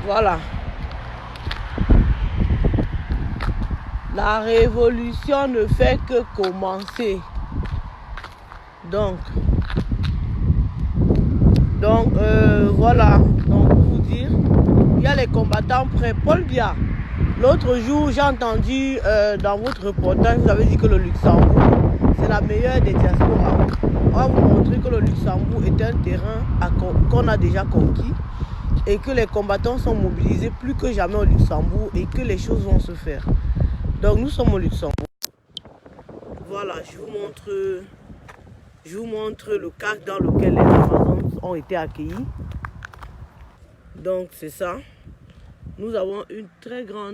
Voilà. La révolution ne fait que commencer. Donc voilà. Donc pour vous dire, il y a les combattants prêts. Paul Biya, l'autre jour, j'ai entendu dans votre reportage, vous avez dit que le Luxembourg, c'est la meilleure des diasporas. On va vous montrer que le Luxembourg est un terrain qu'on a déjà conquis et que les combattants sont mobilisés plus que jamais au Luxembourg et que les choses vont se faire. Donc nous sommes au Luxembourg. Voilà, je vous montre le cadre dans lequel les Amazones ont été accueillis. Donc c'est ça. Nous avons un très grand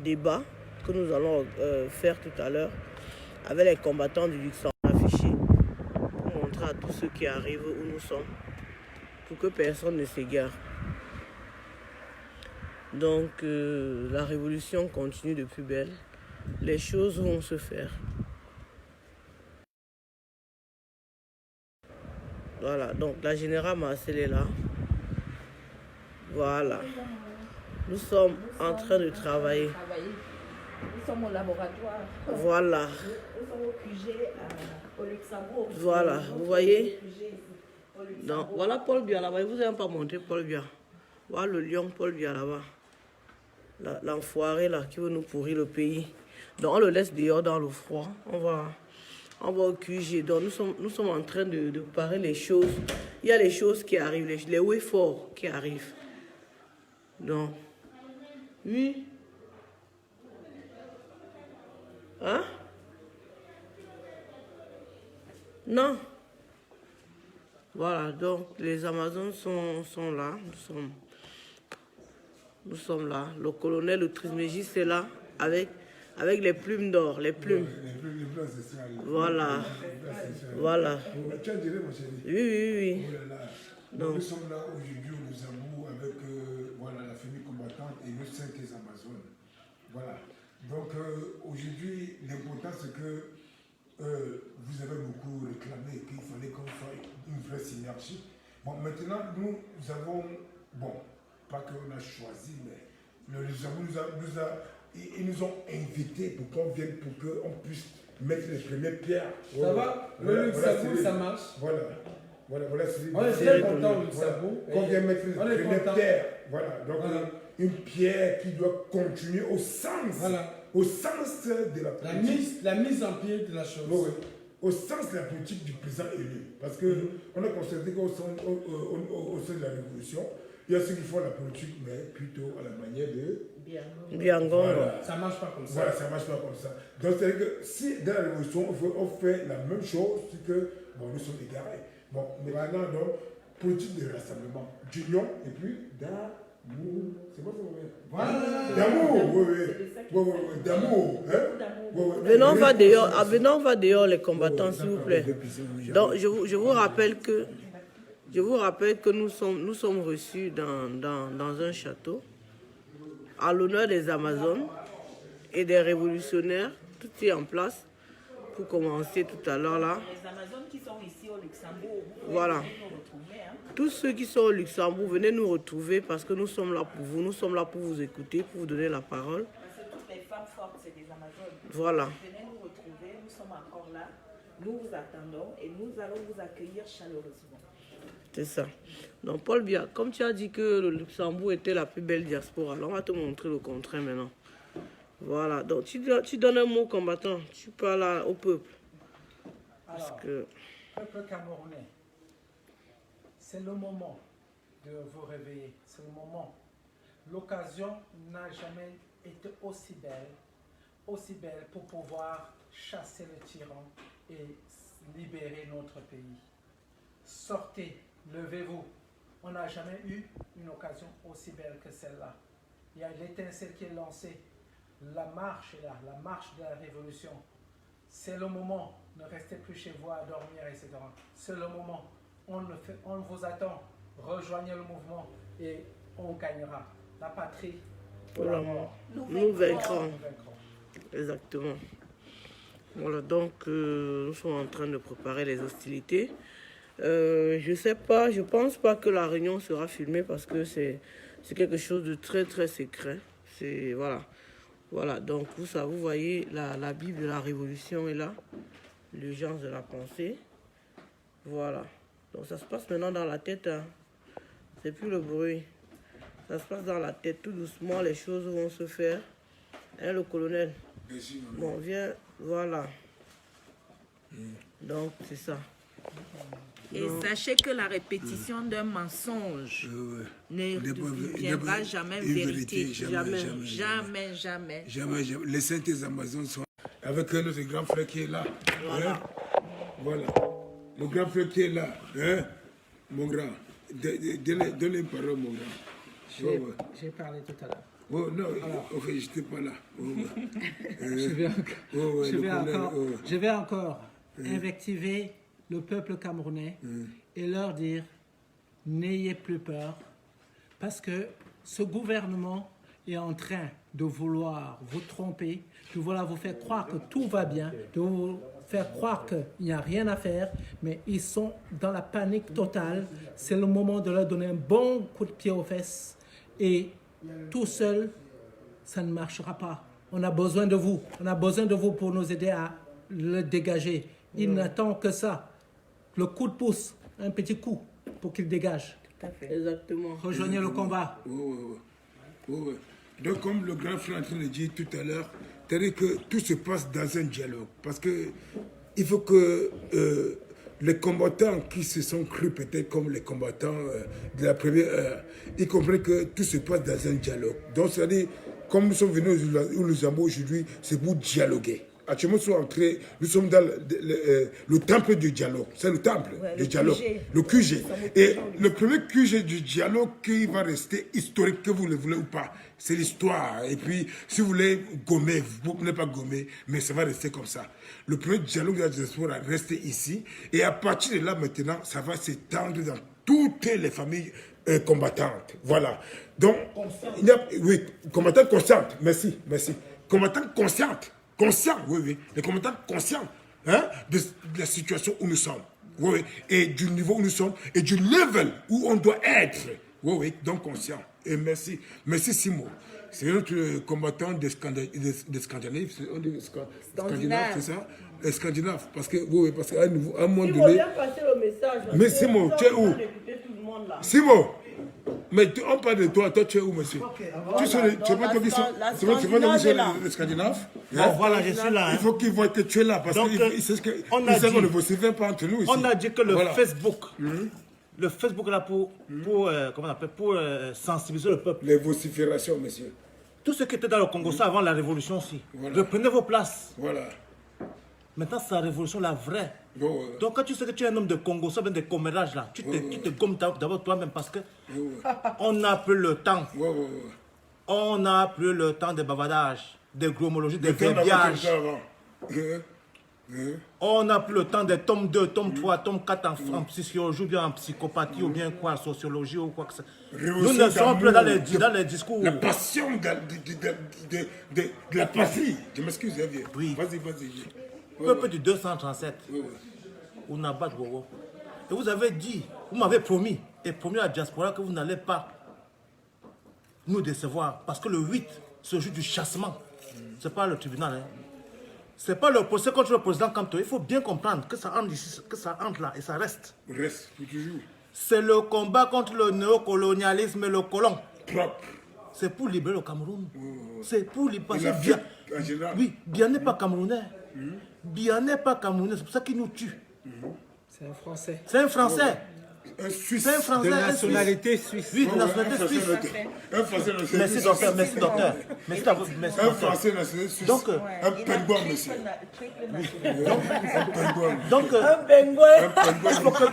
débat que nous allons faire tout à l'heure avec les combattants du Luxembourg affichés pour montrer à tous ceux qui arrivent où nous sommes pour que personne ne s'égare. Donc la révolution continue de plus belle. Les choses vont se faire. Voilà, donc la générale Marcel est là. Voilà. Nous sommes en train de travailler. Nous sommes au laboratoire. Voilà. Nous sommes au QG au Luxembourg. Voilà, vous voyez. Donc, voilà Paul Biya là-bas. Vous n'avez pas montré Paul Biya. Voilà le lion Paul Biya là-bas. L'enfoiré là qui veut nous pourrir le pays. Donc on le laisse dehors dans le froid. On va au QG. Donc nous sommes en train de préparer les choses. Il y a les choses qui arrivent, les way forts qui arrivent. Donc, oui. Hein? Non. Voilà, donc les Amazones sont là. Nous sommes là. Le colonel, le Trismégiste est là avec les plumes d'or, les plumes. Voilà. Voilà. Tu as dit, mon chéri? Oui. Donc, nous sommes là aujourd'hui au Luxembourg avec voilà, la famille combattante et le 5 des Amazones. Voilà. Donc aujourd'hui, l'important c'est que vous avez beaucoup réclamé qu'il fallait qu'on fasse une vraie synergie. Bon, maintenant, nous avons, bon, pas qu'on a choisi, mais le Luxembourg ils nous ont invités pour qu'on vienne, pour qu'on puisse mettre les premières pierres. Ça va? Le Luxembourg, ça marche. Voilà, on est très content au Luxembourg. Qu'on vient mettre les premières pierres. Voilà, donc une pierre qui doit continuer au sens. Voilà. Au sens de la politique. La mise en pied de la chose. Oui. Au sens de la politique du président élu. Parce qu'on a constaté qu'au sein de la révolution, il y a ceux qui font la politique, mais plutôt à la manière de Biangon. Voilà. Ça ne marche pas comme ça. Voilà, ça ne marche pas comme ça. Donc, c'est-à-dire que si dans la révolution, on fait la même chose, c'est que, bon, nous sommes égarés. Bon, mais maintenant, donc, politique de rassemblement, d'union et puis d'amour. C'est quoi ça? Voilà. D'amour, oui. D'amour. Venons, on va dehors les combattants, s'il vous plaît. Donc, je vous rappelle que nous sommes reçus dans un château à l'honneur des Amazones et des révolutionnaires. Tout est en place pour commencer tout à l'heure là. Les Amazones qui sont ici au Luxembourg, voilà. Nous retrouver, hein. Tous ceux qui sont au Luxembourg, venez nous retrouver parce que nous sommes là pour vous. Nous sommes là pour vous écouter, pour vous donner la parole. Parce que toutes les femmes fortes, c'est des Amazones. Voilà. Venez nous retrouver, nous sommes encore là. Nous vous attendons et nous allons vous accueillir chaleureusement. C'est ça. Donc Paul Biya, comme tu as dit que le Luxembourg était la plus belle diaspora, alors on va te montrer le contraire maintenant. Voilà, donc tu donnes un mot combattant, tu parles au peuple. Parce que... Peuple camerounais, c'est le moment de vous réveiller, c'est le moment. L'occasion n'a jamais été aussi belle pour pouvoir chasser le tyran et libérer notre pays. Sortez, levez-vous. On n'a jamais eu une occasion aussi belle que celle-là. Il y a l'étincelle qui est lancée. La marche est là, la marche de la révolution. C'est le moment. Ne restez plus chez vous à dormir, etc. C'est le moment. On vous attend. Rejoignez le mouvement et on gagnera. La patrie ou la mort. Nous vaincrons. Exactement. Voilà, donc nous sommes en train de préparer les hostilités. Je sais pas, je pense pas que la réunion sera filmée parce que c'est quelque chose de très très secret. C'est voilà. Voilà, donc vous voyez la Bible de la Révolution est là, l'urgence de la pensée. Voilà. Donc ça se passe maintenant dans la tête, hein. C'est plus le bruit. Ça se passe dans la tête, tout doucement, les choses vont se faire. Hein, le colonel? Bon, viens, voilà. Donc, c'est ça. Et sachez que la répétition d'un mensonge ne deviendra jamais vérité. Jamais. Les saintes Amazones sont avec notre grand frère qui est là. Voilà. Hein? Voilà. Le grand frère qui est là. Hein? Mon grand. Donne une parole, mon grand. J'ai parlé tout à l'heure. Oh non, ok, je n'étais pas là. Je vais encore invectiver le peuple camerounais et leur dire n'ayez plus peur parce que ce gouvernement est en train de vouloir vous tromper, de vouloir vous faire croire que tout va bien, de vous faire croire qu'il n'y a rien à faire, mais ils sont dans la panique totale. C'est le moment de leur donner un bon coup de pied aux fesses et tout seul, ça ne marchera pas. On a besoin de vous. On a besoin de vous pour nous aider à le dégager. Il n'attend que ça. Le coup de pouce, un petit coup pour qu'il dégage. Tout à fait. Exactement. Rejoignez le combat. Donc, comme le grand frère est en train de dire tout à l'heure, c'est-à-dire que tout se passe dans un dialogue. Parce que il faut que les combattants qui se sont crus peut-être comme les combattants de la première heure, ils comprennent que tout se passe dans un dialogue. Donc, c'est-à-dire, comme nous sommes venus au Luxembourg aujourd'hui, c'est pour dialoguer. Actuellement, nous sommes dans le temple du dialogue. C'est le temple du dialogue. Le QG. Et le premier QG du dialogue qui va rester historique, que vous le voulez ou pas, c'est l'histoire. Et puis, si vous voulez gommer, vous ne pouvez pas gommer, mais ça va rester comme ça. Le premier dialogue de la diaspora va rester ici. Et à partir de là, maintenant, ça va s'étendre dans toutes les familles combattantes. Voilà. Donc, il y a, oui, combattantes conscientes. Merci. Combattantes conscientes. Conscients, oui. Les combattants conscients de la situation où nous sommes. Oui. Et du niveau où nous sommes et du level où on doit être. Oui. Donc conscient. Et merci. Merci Simo. C'est notre combattant des Scandinaves. Scandinaves, c'est ça? Les Scandinaves. Parce que, oui, parce qu'à un moment donné. Il faut bien passer le message. Mais Simo, tu es où? Simo! Mais on parle de toi tu es où, monsieur? Tu sais pas toi qui sont les Scandinaves? Bon, voilà, je suis là. Il faut qu'ils voient que tu es là, parce qu'ils savent qu'on ne vous suivait pas entre nous ici. On a dit que le Facebook, le Facebook est là pour sensibiliser le peuple. Les vociférations, monsieur. Tout ce qui était dans le Congo, ça avant la révolution aussi. Reprenez vos places. Voilà. Maintenant, c'est la révolution, la vraie. Bon, donc, quand tu sais que tu es un homme de Congo, ça vient des commérages là, tu te gommes d'abord toi-même parce que on n'a plus le temps. On n'a plus le temps des bavardages, des gromologies, des verbiages. On n'a plus le temps des tomes 2, tomes 3, tomes 4 en psychologie, ou bien en psychopathie, ou bien quoi, en sociologie, ou quoi que ce soit. Nous ne sommes plus dans les discours. La passion de la patrie. Je m'excuse, viens. Oui. Vas-y. Peuple du 237, Unabat Gogo. Et vous avez dit, vous m'avez promis, et promis à la diaspora que vous n'allez pas nous décevoir. Parce que le 8, ce jour du chassement, ce n'est pas le tribunal. Hein. Ce n'est pas le procès contre le président Kamto. Il faut bien comprendre que ça entre ici, que ça entre là et ça reste. Reste, toujours. C'est le combat contre le néocolonialisme et le colon. Propre. C'est pour libérer le Cameroun. C'est pour libérer. Oui, Bien n'est pas camerounais. Bien n'est pas camerounais, c'est pour ça qu'il nous tue. C'est un Français. C'est un Français. Un Suisse. C'est un Français. De nationalité suisse. Oui, de nationalité suisse. Un Français nationalité Merci docteur, merci docteur. Un Français nationalité suisse. Donc, un pingouin, monsieur. Donc, un pingouin.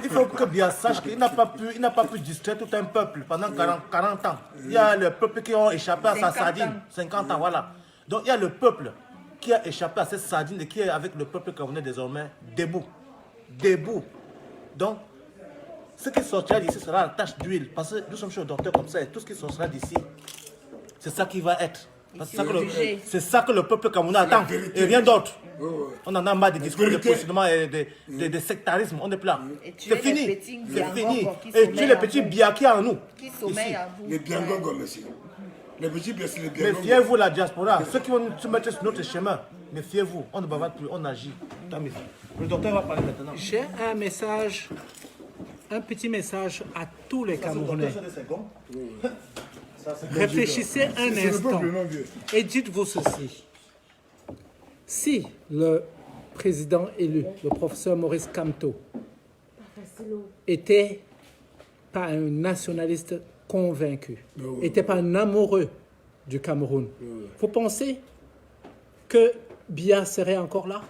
Il faut que bien sache qu'il n'a pas pu distraire tout un peuple pendant 40 ans. Il y a le peuple qui ont échappé à sa sardine. 50 ans, voilà. Donc, il y a le peuple qui a échappé à cette sardine et qui est avec le peuple camerounais désormais debout. Donc, ce qui sortira d'ici sera la tache d'huile. Parce que nous sommes chez le docteur comme ça et tout ce qui sortira d'ici, c'est ça qui va être. C'est ça que le peuple camerounais attend et rien d'autre. On en a marre des discours, des positionnements et des sectarismes. On n'est plus là. C'est fini. C'est fini. Et tu es les petits biens qui en nous. Qui sommeillent à vous. Les biangogos, monsieur. Les petits biens, c'est les biangogos. Méfiez-vous, la diaspora. Ceux qui vont se mettre sur notre chemin, méfiez-vous. On ne bavarde plus, on agit. Le docteur va parler maintenant. J'ai un message, un petit message à tous les Camerounais. Réfléchissez un instant et dites-vous ceci. Si le président élu, le professeur Maurice Kamto, était pas un nationaliste convaincu, était pas un amoureux du Cameroun, vous pensez que Biya serait encore là?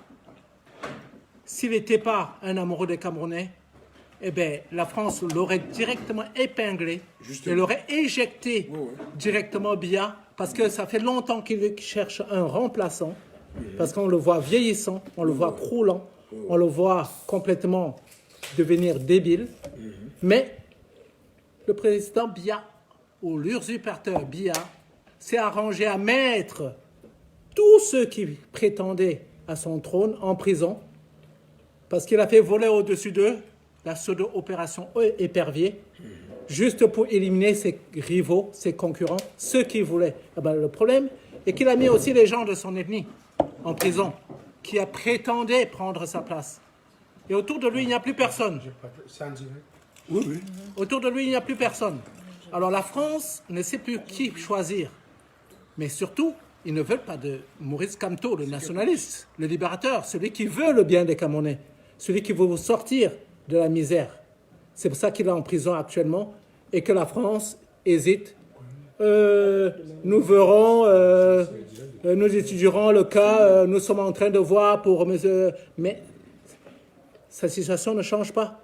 S'il n'était pas un amoureux des Camerounais, eh bien, la France l'aurait directement épinglé et l'aurait éjecté directement Biya, parce que ça fait longtemps qu'il cherche un remplaçant, parce qu'on le voit vieillissant, on le voit croulant, on le voit complètement devenir débile. Mais le président Biya, ou l'usurpateur Biya, s'est arrangé à mettre tous ceux qui prétendaient à son trône en prison, parce qu'il a fait voler au-dessus d'eux la pseudo-opération Épervier, juste pour éliminer ses rivaux, ses concurrents, ceux qui voulaient. Eh ben, le problème est qu'il a mis aussi les gens de son ethnie en prison, qui a prétendu prendre sa place. Et autour de lui, il n'y a plus personne. Autour de lui, il n'y a plus personne. Alors la France ne sait plus qui choisir. Mais surtout, ils ne veulent pas de Maurice Kamto, le nationaliste, le libérateur, celui qui veut le bien des Camerounais, celui qui veut vous sortir de la misère. C'est pour ça qu'il est en prison actuellement et que la France hésite. Nous verrons, nous étudierons le cas, nous sommes en train de voir pour... mais sa situation ne change pas.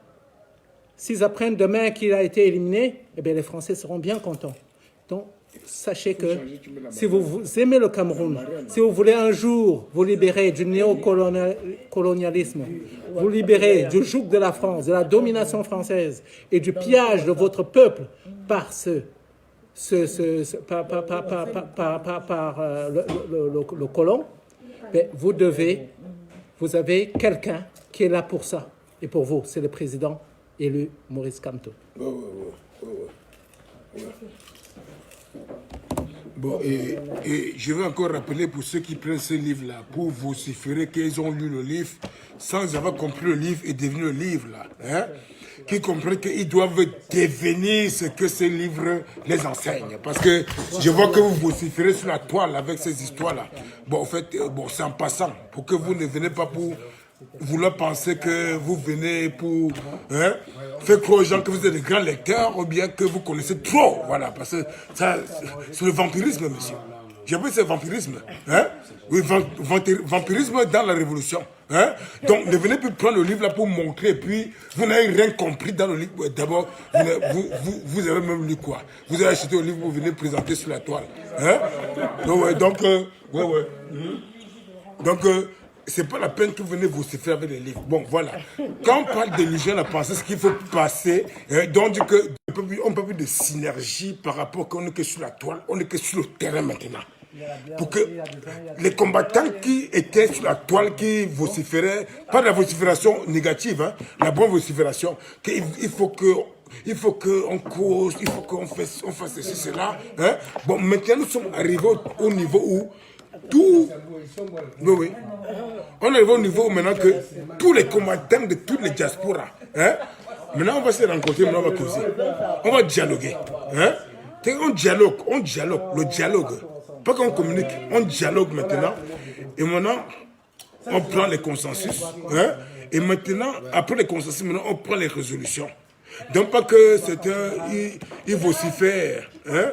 S'ils apprennent demain qu'il a été éliminé, eh bien les Français seront bien contents. Donc, sachez que si vous aimez le Cameroun, si vous voulez un jour vous libérer du néocolonialisme, vous libérer du joug de la France, de la domination française et du pillage de votre peuple par le colon, ben vous avez quelqu'un qui est là pour ça. Et pour vous, c'est le président élu Maurice Kamto. Bon, et je veux encore rappeler pour ceux qui prennent ce livre-là, pour vociférer qu'ils ont lu le livre sans avoir compris le livre et devenu le livre-là, hein, qui comprennent qu'ils doivent devenir ce que ce livre les enseigne. Parce que je vois que vous vociférez sur la toile avec ces histoires-là. Bon, en fait, bon, c'est en passant, pour que vous ne venez pas pour vouloir penser que vous venez pour faire croire aux gens que vous êtes des grands lecteurs ou bien que vous connaissez trop. Voilà, parce que ça, c'est le vampirisme, monsieur. J'ai appris c'est le vampirisme. Hein? Oui, vampirisme dans la Révolution. Hein? Donc, ne venez plus prendre le livre là pour montrer, et puis vous n'avez rien compris dans le livre. D'abord, vous avez même lu quoi? Vous avez acheté le livre, vous venez présenter sur la toile. Hein? Donc, c'est pas la peine que vous venez vous faire avec les livres. Bon, voilà. Quand on parle de l'hygiène à penser, ce qu'il faut passer, donc on ne peut plus de synergie par rapport qu'on n'est que sur la toile, on n'est que sur le terrain maintenant. Pour que les combattants qui étaient sur la toile, qui vociféraient, pas de la vocifération négative, hein, la bonne vocifération, qu'il faut qu'on cause, il faut qu'on fasse ceci, cela. Hein. Bon, maintenant nous sommes arrivés au niveau où tout... Oui. On est arrivé au niveau où maintenant que tous les combattants de toutes les diasporas, hein, maintenant on va se rencontrer, maintenant on va causer. On va dialoguer. Hein. On dialogue, le dialogue. Pas qu'on communique, on dialogue maintenant. Et maintenant, on prend les consensus. Hein, et maintenant, après les consensus, maintenant, on prend les résolutions. Donc pas que certains, ils vocifèrent. Hein.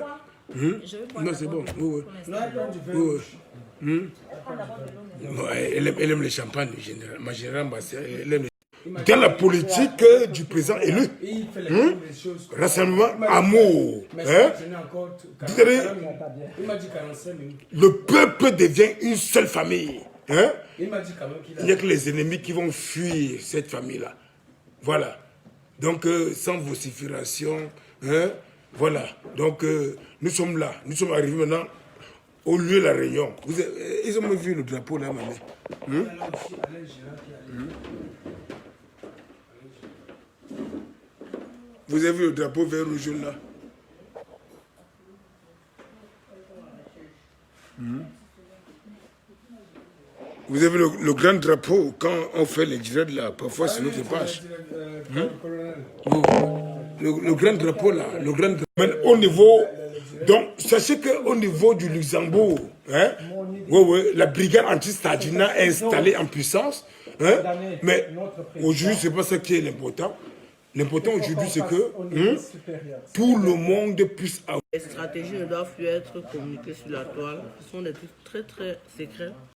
Non, c'est bon. Elle aime le champagne, ma générale, elle aime dans la politique du président élu. Rassemblement, amour. Hein? Le peuple devient une seule famille. Hein? Il n'y a que les ennemis qui vont fuir cette famille-là. Voilà. Donc, sans vocifération, hein? Voilà. Donc, nous sommes là. Nous sommes arrivés maintenant au lieu de la Réunion. Ils ont même vu le drapeau là, maman. Vous avez vu le drapeau vert rouge là? Vous avez le grand drapeau quand on fait les directs là, parfois sur notre page. Le grand drapeau là, le grand drapeau. Mais au niveau, donc sachez qu'au niveau du Luxembourg, hein, la brigade anti-Stadina est installée en puissance. Hein, mais aujourd'hui, c'est pas ça qui est l'important. L'important aujourd'hui, c'est que tout le monde puisse avoir. Les stratégies ne doivent plus être communiquées sur la toile. Ce sont des trucs très très secrets.